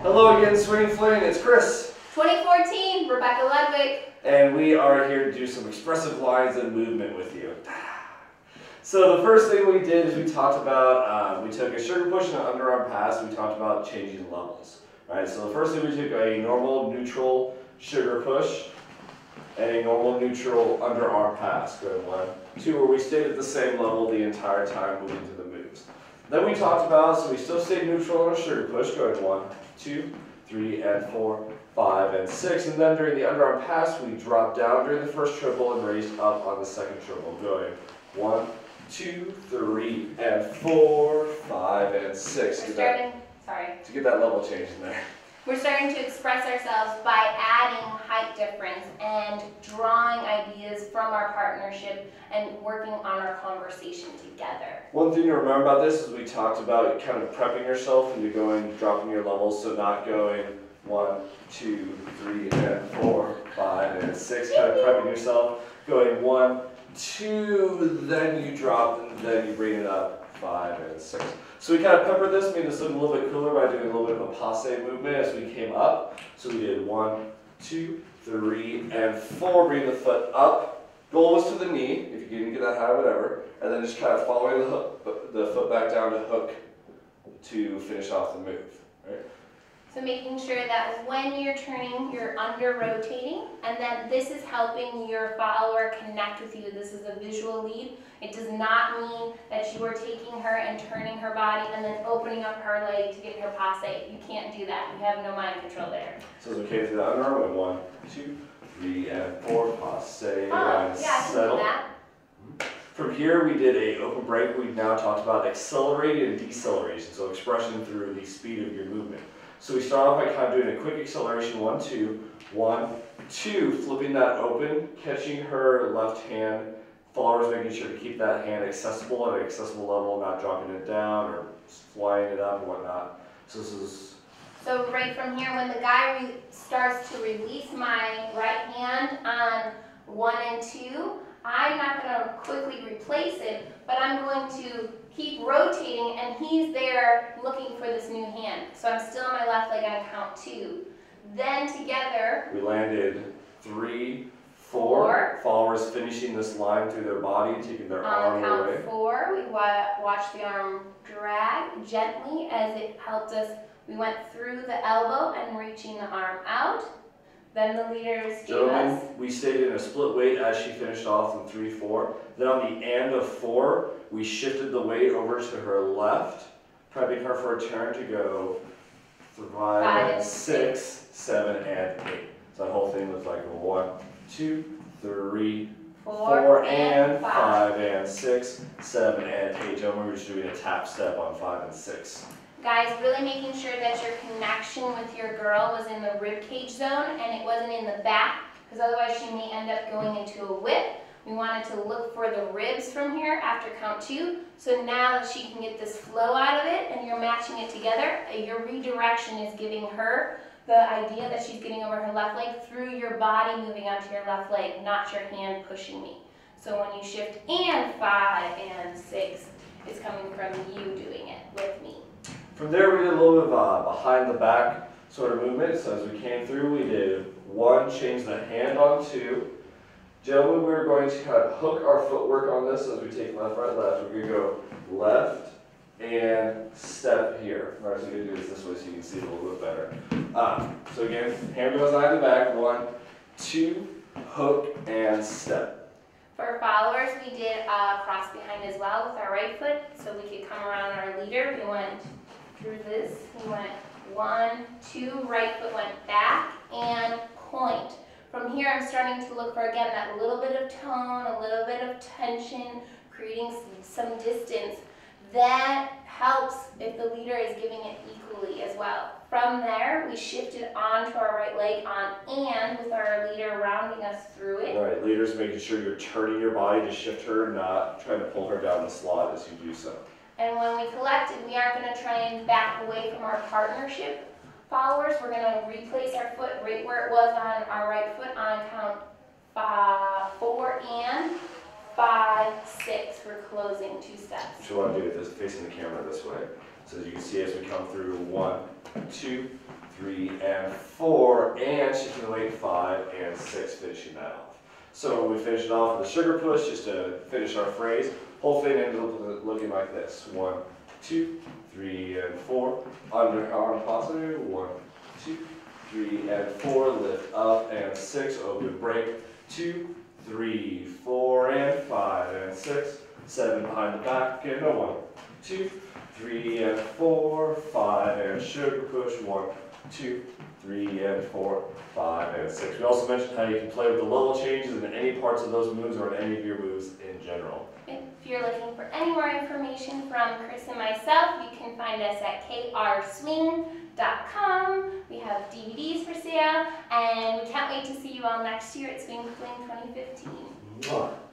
Hello again, Swing Fling, it's Kris. 2014, Rebecca Ludwick. And we are here to do some expressive lines and movement with you. So the first thing we did is we talked about, we took a sugar push and an underarm pass. We talked about changing levels. Right? So the first thing we took a normal neutral sugar push and a normal neutral underarm pass. Go ahead, 1, 2, where we stayed at the same level the entire time moving through the moves. Then we talked about, so we still stayed neutral on a sugar push. Go ahead, 1, 2, 3, and 4, 5, and 6. And then during the underarm pass, we dropped down during the first triple and raised up on the second triple. Going 1, 2, 3, and 4, 5, and 6. To get that level change in there. We're starting to express ourselves by adding height difference and drawing ideas from our partnership and working on our conversation together. One thing to remember about this is we talked about kind of prepping yourself into dropping your levels, so not going 1, 2, 3, and 4, 5, and 6, kind of prepping yourself, going 1, 2, then you drop, and then you bring it up, 5, and 6. So we kind of peppered this, made this look a little bit cooler by doing a little bit of a passe movement as we came up. So we did 1, 2, 3, and 4, bring the foot up. Goal was to the knee, if you didn't get that high, whatever. And then just kind of following the foot back down to hook to finish off the move. Right? So making sure that when you're turning, you're under rotating, and then this is helping your follower connect with you. This is a visual lead. It does not mean that you are taking her and turning her body and then opening up her leg to get her passe. You can't do that. You have no mind control there. So as we came through the underarm, went 1, 2, 3, and 4, passe, and yeah, settle. I can do that. From here, we did a open break. We've now talked about accelerating and deceleration, so expression through the speed of your movement. So we start off by kind of doing a quick acceleration, 1, 2, 1, 2, flipping that open, catching her left hand, followers making sure to keep that hand accessible at an accessible level, not dropping it down or flying it up or whatnot. So this is... So right from here, when the guy starts to release my right hand on 1 and 2, I'm not going to quickly replace it, but I'm going to keep rotating, and he's there looking for this new hand. So I'm still on my left leg on count 2. Then together, we landed 3, 4. Followers finishing this line through their body and taking their arm away. On count 4, we watched the arm drag gently as it helped us. We went through the elbow and reaching the arm out. Then the leaders gave us. We stayed in a split weight as she finished off in 3, 4. Then on the end of 4, we shifted the weight over to her left, prepping her for a turn to go 5 and 6, 7, and 8. So that whole thing was like 1, 2, 3, 4, and 5, and 6, 7, and 8. Gentlemen, we're just doing a tap step on 5 and 6. Guys, really making sure that your connection with your girl was in the rib cage zone and it wasn't in the back, because otherwise she may end up going into a whip. We wanted to look for the ribs from here after count 2, so now that she can get this flow out of it and you're matching it together, your redirection is giving her the idea that she's getting over her left leg through your body moving onto your left leg, not your hand pushing me. So when you shift and 5 and 6, it's coming from you doing it with me. From there, we did a little bit of behind the back sort of movement. So as we came through, we did 1, change the hand on 2. Gentlemen, we're going to kind of hook our footwork on this as we take left, right, left. We're going to go left and step here. All right, so we're going to do this way so you can see it a little bit better. So again, hand goes behind the back. 1, 2, hook, and step. For followers, we did a cross behind as well with our right foot, so we could come around our leader. We went through this. We went 1, 2, right foot went back and point. From here, I'm starting to look for, again, that little bit of tone, a little bit of tension, creating some distance. That helps if the leader is giving it equally as well. From there, we shifted onto our right leg on and with our leader rounding us through it. All right, leaders, making sure you're turning your body to shift her, not trying to pull her down the slot as you do so. And when we collected, we aren't going to try and back away from our partnership followers. We're going to replace our foot right where it was on our right foot on count 4 and 5, 6. We're closing 2 steps. What you want to do is facing the camera this way. So as you can see, as we come through 1, 2, 3, and 4, and shifting the weight 5 and 6, finishing that off. So when we finish it off with a sugar push, just to finish our phrase, whole thing ends up looking like this. 1, 2, 3, and 4. Underarm posture. 1, 2, 3, and 4. Lift up and 6. Open break. 2, 3, 4, and 5, and 6. 7 behind the back. And a 1, 2, 3, and 4, 5, and sugar push. 1, 2, 3, and 4, 5, and 6. We also mentioned how you can play with the level changes in any parts of those moves or in any of your moves in general. If you're looking for any more information from Kris and myself, you can find us at krswing.com. We have DVDs for sale, and we can't wait to see you all next year at Fling 2015. Mwah.